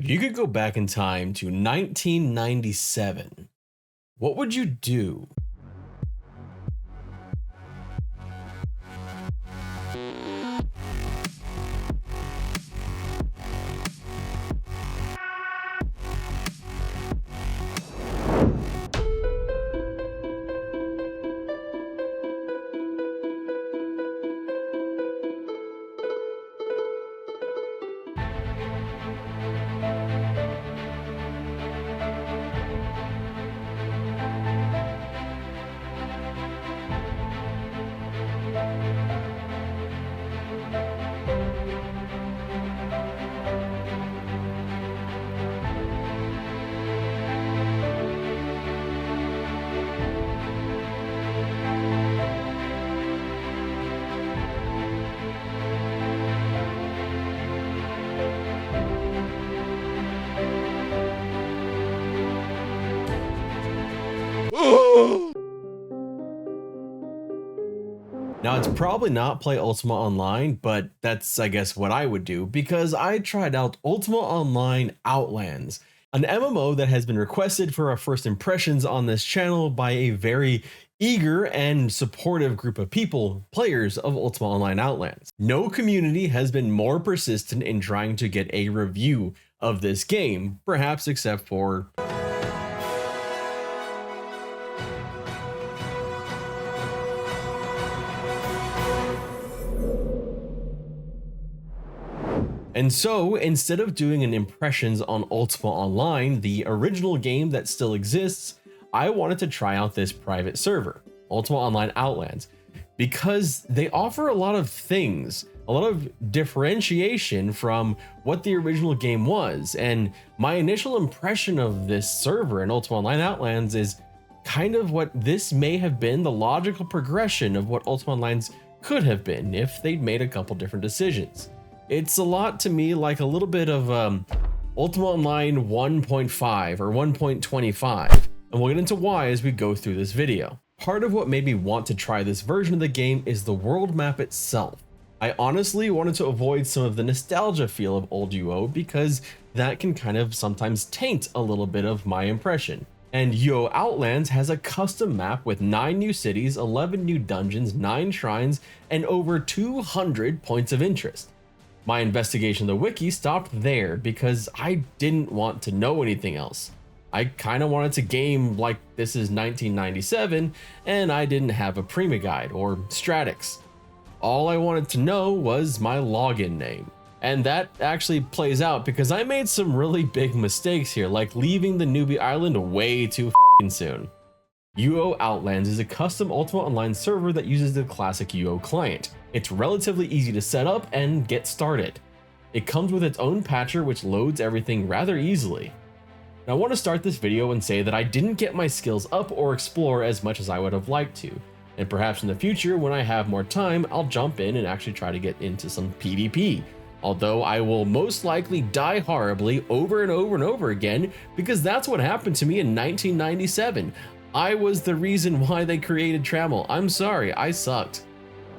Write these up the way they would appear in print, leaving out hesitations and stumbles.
If you could go back in time to 1997, what would you do? Now, it's probably not play Ultima Online, but that's, I guess, what I would do because I tried out Ultima Online Outlands, an MMO that has been requested for our first impressions on this channel by a very eager and supportive group of people, players of Ultima Online Outlands. No community has been more persistent in trying to get a review of this game, perhaps except for And so, instead of doing an impressions on Ultima Online, the original game that still exists, I wanted to try out this private server, Ultima Online Outlands, because they offer a lot of things, a lot of differentiation from what the original game was. And my initial impression of this server in Ultima Online Outlands is kind of what this may have been the logical progression of what Ultima Online could have been if they'd made a couple different decisions. It's a lot to me like a little bit of Ultima Online 1.5 or 1.25, and we'll get into why as we go through this video. Part of what made me want to try this version of the game is the world map itself. I honestly wanted to avoid some of the nostalgia feel of old UO because that can kind of sometimes taint a little bit of my impression. And UO Outlands has a custom map with 9 new cities, 11 new dungeons, 9 shrines, and over 200 points of interest. My investigation of the wiki stopped there because I didn't want to know anything else. I kind of wanted to game like this is 1997 and I didn't have a Prima guide or Stratix. All I wanted to know was my login name. And that actually plays out because I made some really big mistakes here, like leaving the Newbie Island way too soon. UO Outlands is a custom Ultima Online server that uses the classic UO client. It's relatively easy to set up and get started. It comes with its own patcher which loads everything rather easily. Now I want to start this video and say that I didn't get my skills up or explore as much as I would have liked to, and perhaps in the future when I have more time I'll jump in and actually try to get into some PvP, although I will most likely die horribly over and over and over again because that's what happened to me in 1997. I was the reason why they created Trammel. I'm sorry, I sucked.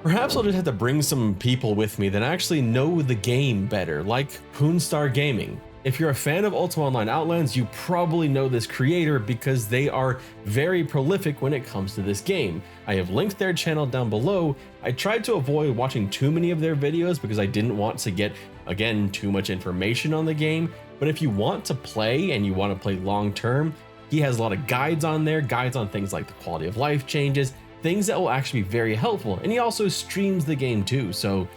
Perhaps I'll just have to bring some people with me that actually know the game better, like Poonstar Gaming. If you're a fan of Ultima Online Outlands, you probably know this creator because they are very prolific when it comes to this game. I have linked their channel down below. I tried to avoid watching too many of their videos because I didn't want to get, again, too much information on the game. But if you want to play and you want to play long term, he has a lot of guides on there, guides on things like the quality of life changes, things that will actually be very helpful. And he also streams the game too. So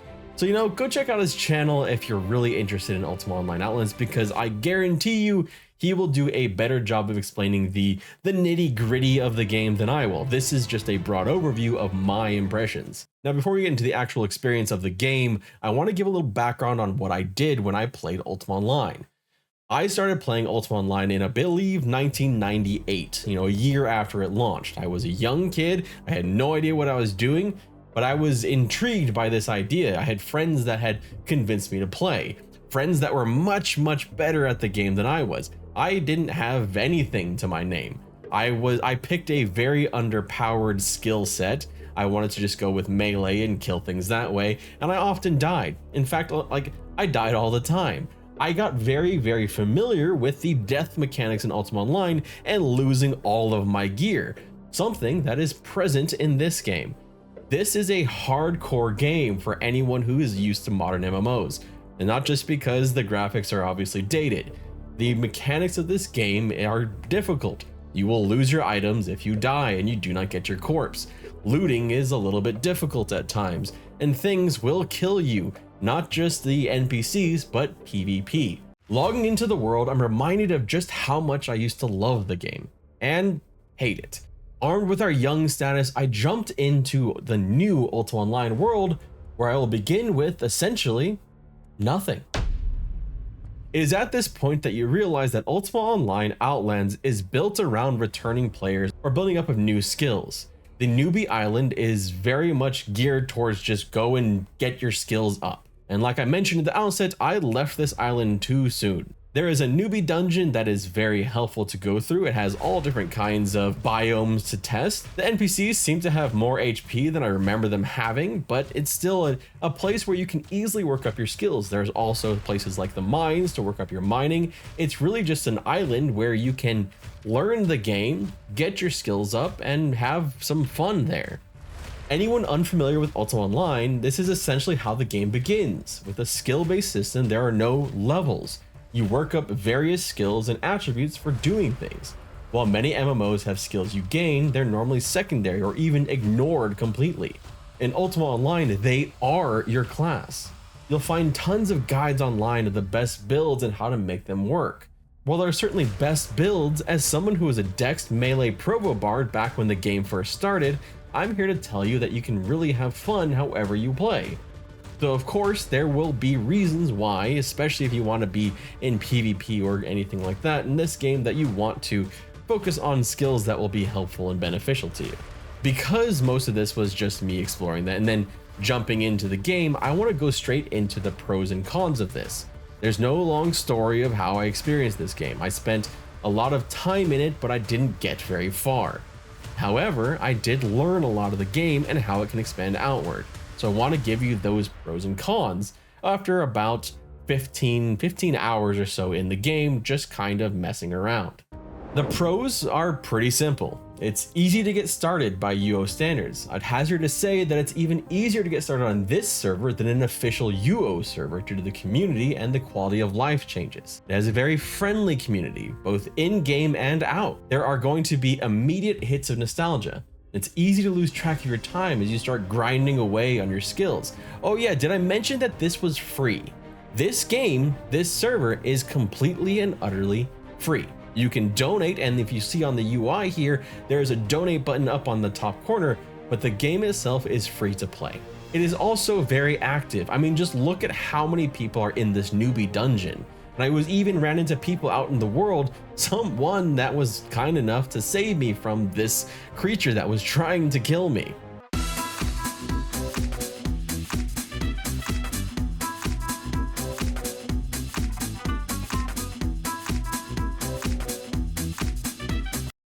you know, go check out his channel if you're really interested in Ultima Online Outlands, because I guarantee you he will do a better job of explaining the nitty-gritty of the game than I will. This is just a broad overview of my impressions. Now, before we get into the actual experience of the game, I want to give a little background on what I did when I played Ultima Online. I started playing Ultima Online in, I believe, 1998, you know, a year after it launched. I was a young kid, I had no idea what I was doing, but I was intrigued by this idea. I had friends that had convinced me to play, friends that were much, much better at the game than I was. I didn't have anything to my name. I picked a very underpowered skill set. I wanted to just go with melee and kill things that way, and I often died. In fact, like, I died all the time. I got very familiar with the death mechanics in Ultima Online and losing all of my gear, something that is present in this game. This is a hardcore game for anyone who is used to modern MMOs, and not just because the graphics are obviously dated. The mechanics of this game are difficult. You will lose your items if you die and you do not get your corpse. Looting is a little bit difficult at times, and things will kill you, not just the NPCs, but PvP. Logging into the world, I'm reminded of just how much I used to love the game, and hate it. Armed with our young status, I jumped into the new Ultima Online world, where I will begin with, essentially, nothing. It is at this point that you realize that Ultima Online Outlands is built around returning players or building up of new skills. The Newbie Island is very much geared towards just go and get your skills up. And like I mentioned at the outset, I left this island too soon. There is a newbie dungeon that is very helpful to go through. It has all different kinds of biomes to test. The NPCs seem to have more HP than I remember them having, but it's still a place where you can easily work up your skills. There's also places like the mines to work up your mining. It's really just an island where you can learn the game, get your skills up, and have some fun there. Anyone unfamiliar with Ultima Online, this is essentially how the game begins. With a skill-based system, there are no levels. You work up various skills and attributes for doing things. While many MMOs have skills you gain, they're normally secondary or even ignored completely. In Ultima Online, they are your class. You'll find tons of guides online of the best builds and how to make them work. While there are certainly best builds, as someone who was a Dex melee provo bard back when the game first started, I'm here to tell you that you can really have fun however you play. So of course, there will be reasons why, especially if you want to be in PvP or anything like that in this game, that you want to focus on skills that will be helpful and beneficial to you. Because most of this was just me exploring that and then jumping into the game, I want to go straight into the pros and cons of this. There's no long story of how I experienced this game. I spent a lot of time in it, but I didn't get very far. However, I did learn a lot of the game and how it can expand outward. So I want to give you those pros and cons after about 15 hours or so in the game, just kind of messing around. The pros are pretty simple. It's easy to get started by UO standards. I'd hazard to say that it's even easier to get started on this server than an official UO server due to the community and the quality of life changes. It has a very friendly community, both in-game and out. There are going to be immediate hits of nostalgia. It's easy to lose track of your time as you start grinding away on your skills. Oh yeah, did I mention that this was free? This game, this server is completely and utterly free. You can donate, and if you see on the UI here, there is a donate button up on the top corner, but the game itself is free to play. It is also very active. I mean, just look at how many people are in this newbie dungeon. And I even ran into people out in the world, someone that was kind enough to save me from this creature that was trying to kill me.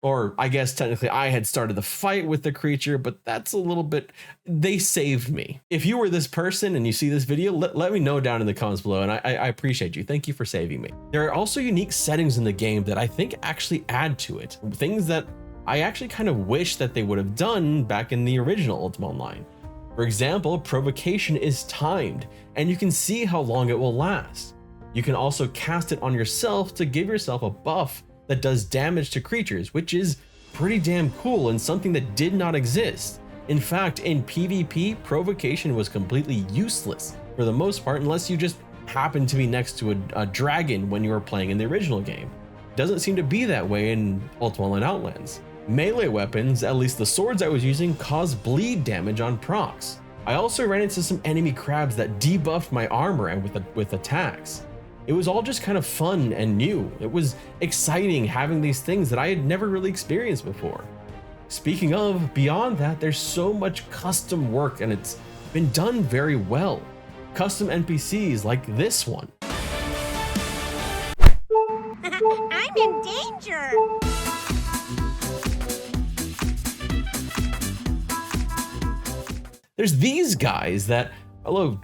Or I guess technically I had started the fight with the creature, but that's a little bit, they saved me. If you were this person and you see this video, let me know down in the comments below, and I appreciate you. Thank you for saving me. There are also unique settings in the game that I think actually add to it. Things that I actually kind of wish that they would have done back in the original Ultima Online. For example, provocation is timed, and you can see how long it will last. You can also cast it on yourself to give yourself a buff that does damage to creatures, which is pretty damn cool and something that did not exist. In fact, in PvP, provocation was completely useless for the most part, unless you just happened to be next to a dragon when you were playing in the original game. Doesn't seem to be that way in Ultima Online Outlands. Melee weapons, at least the swords I was using, cause bleed damage on procs. I also ran into some enemy crabs that debuffed my armor and with attacks. It was all just kind of fun and new. It was exciting having these things that I had never really experienced before. Speaking of, beyond that, there's so much custom work and it's been done very well. Custom NPCs like this one. I'm in danger! There's these guys that, although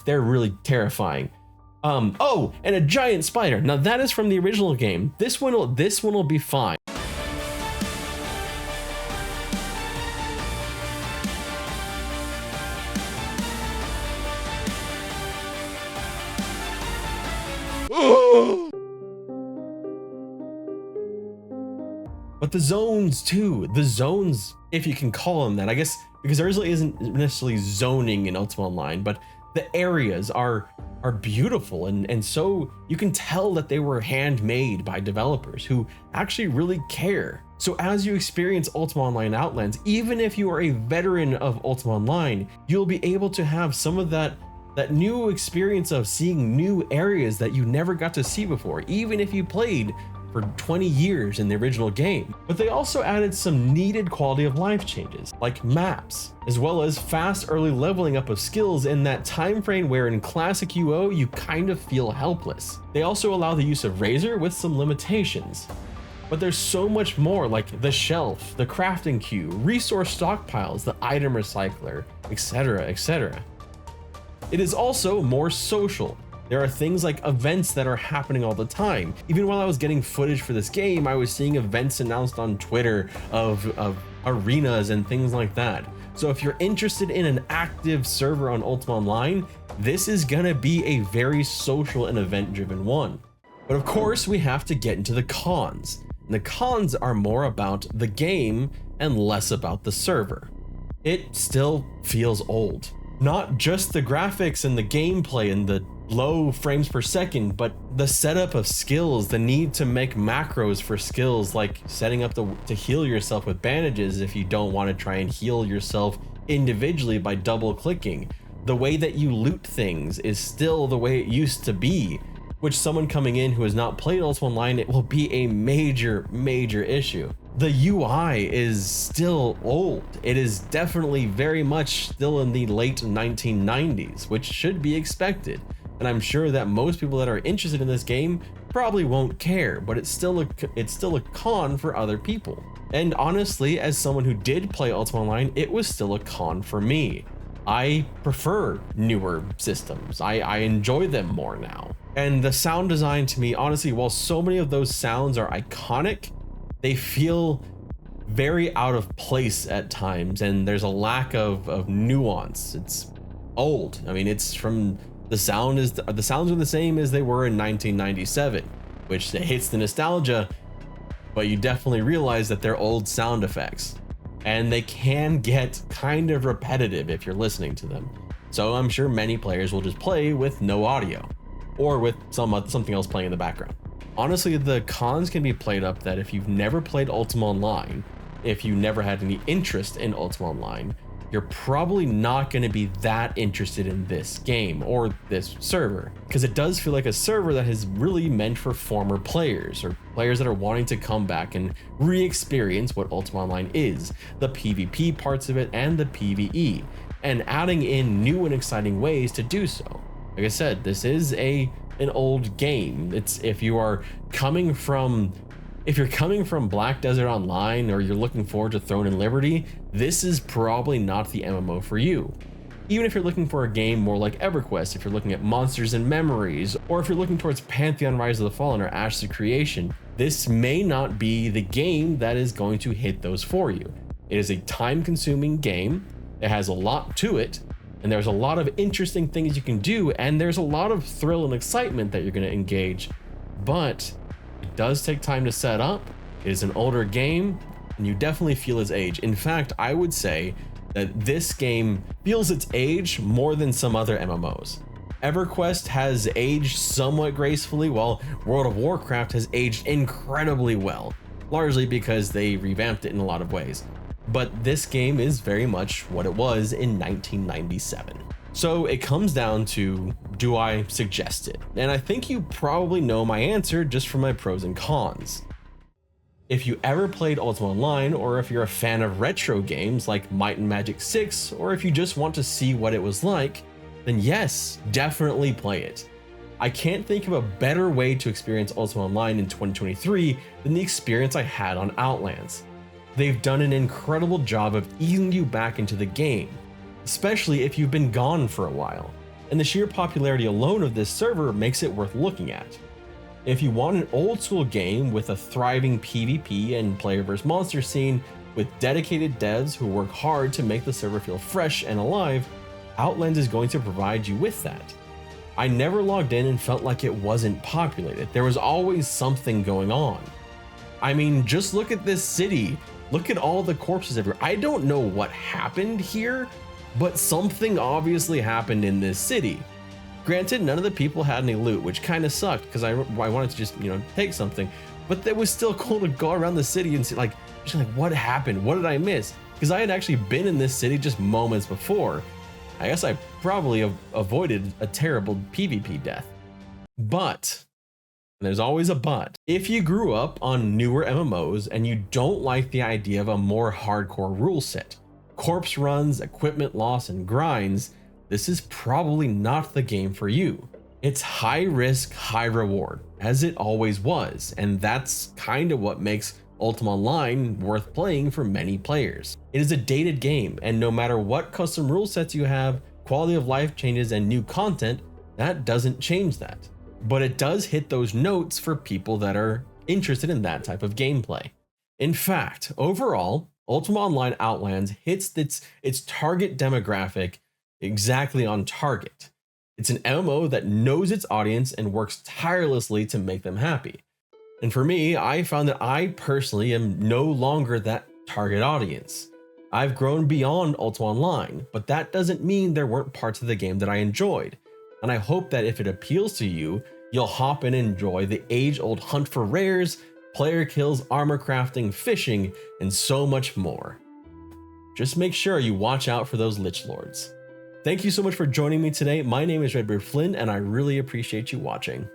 they're really terrifying. Oh, and a giant spider. Now that is from the original game. This one will be fine. But the zones too, the zones, if you can call them that, I guess, because there really isn't necessarily zoning in Ultima Online, but the areas are beautiful, and so you can tell that they were handmade by developers who actually really care. So as you experience Ultima Online Outlands, even if you are a veteran of Ultima Online, you'll be able to have some of that new experience of seeing new areas that you never got to see before, even if you played for 20 years in the original game. But they also added some needed quality of life changes, like maps, as well as fast early leveling up of skills in that time frame where in classic UO you kind of feel helpless. They also allow the use of Razor with some limitations. But there's so much more, like the shelf, the crafting queue, resource stockpiles, the item recycler, etc., etc. It is also more social. There are things like events that are happening all the time. Even while I was getting footage for this game, I was seeing events announced on Twitter of arenas and things like that. So if you're interested in an active server on Ultima Online, this is gonna be a very social and event-driven one. But of course, we have to get into the cons. And the cons are more about the game and less about the server. It still feels old. Not just the graphics and the gameplay and the low frames per second, but the setup of skills, the need to make macros for skills like setting up to heal yourself with bandages if you don't want to try and heal yourself individually by double clicking. The way that you loot things is still the way it used to be, which someone coming in who has not played Ultima Online, it will be a major issue. The UI is still old. It is definitely very much still in the late 1990s, which should be expected. And I'm sure that most people that are interested in this game probably won't care, but it's still a con for other people. And honestly, as someone who did play Ultima Online, it was still a con for me. I prefer newer systems. I enjoy them more now. And the sound design to me, honestly, while so many of those sounds are iconic, they feel very out of place at times, and there's a lack of nuance. It's old. I mean, it's from the sounds are the same as they were in 1997, which hits the nostalgia, but you definitely realize that they're old sound effects, and they can get kind of repetitive if you're listening to them. So I'm sure many players will just play with no audio, or with something else playing in the background. Honestly, the cons can be played up that if you've never played Ultima Online, if you never had any interest in Ultima Online, you're probably not going to be that interested in this game or this server, because it does feel like a server that is really meant for former players or players that are wanting to come back and re-experience what Ultima Online is, the PvP parts of it and the PvE, and adding in new and exciting ways to do so. Like I said, this is an old game. It's if you're coming from Black Desert Online, or you're looking forward to Throne and Liberty, this is probably not the MMO for you. Even if you're looking for a game more like EverQuest, if you're looking at Monsters and Memories, or if you're looking towards Pantheon Rise of the Fallen or Ashes of Creation, this may not be the game that is going to hit those for you. It is a time-consuming game, it has a lot to it, and there's a lot of interesting things you can do, and there's a lot of thrill and excitement that you're going to engage, but it does take time to set up. It is an older game, and you definitely feel its age. In fact, I would say that this game feels its age more than some other MMOs. EverQuest has aged somewhat gracefully, while World of Warcraft has aged incredibly well, largely because they revamped it in a lot of ways. But this game is very much what it was in 1997. So it comes down to, do I suggest it? And I think you probably know my answer just from my pros and cons. If you ever played Ultima Online, or if you're a fan of retro games like Might and Magic 6, or if you just want to see what it was like, then yes, definitely play it. I can't think of a better way to experience Ultima Online in 2023 than the experience I had on Outlands. They've done an incredible job of easing you back into the game, especially if you've been gone for a while. and the sheer popularity alone of this server makes it worth looking at. If you want an old school game with a thriving PvP and player vs monster scene with dedicated devs who work hard to make the server feel fresh and alive, Outlands is going to provide you with that. I never logged in and felt like it wasn't populated. There was always something going on. I mean, just look at this city. Look at all the corpses everywhere. I don't know what happened here, but something obviously happened in this city. Granted, none of the people had any loot, which kind of sucked because I wanted to just, take something, but it was still cool to go around the city and see like what happened? What did I miss? Because I had actually been in this city just moments before. I guess I probably avoided a terrible PvP death. But, and there's always a but, if you grew up on newer MMOs and you don't like the idea of a more hardcore rule set, corpse runs, equipment loss, and grinds, this is probably not the game for you. It's high risk, high reward, as it always was, and that's kind of what makes Ultima Online worth playing for many players. It is a dated game, and no matter what custom rule sets you have, quality of life changes, and new content, that doesn't change that. But it does hit those notes for people that are interested in that type of gameplay. In fact, overall, Ultima Online Outlands hits its target demographic exactly on target. It's an MMO that knows its audience and works tirelessly to make them happy. And for me, I found that I personally am no longer that target audience. I've grown beyond Ultima Online, but that doesn't mean there weren't parts of the game that I enjoyed. And I hope that if it appeals to you, you'll hop in and enjoy the age-old hunt for rares, player kills, armor crafting, fishing, and so much more. Just make sure you watch out for those Lich Lords. Thank you so much for joining me today. My name is Redbeard Flynn, and I really appreciate you watching.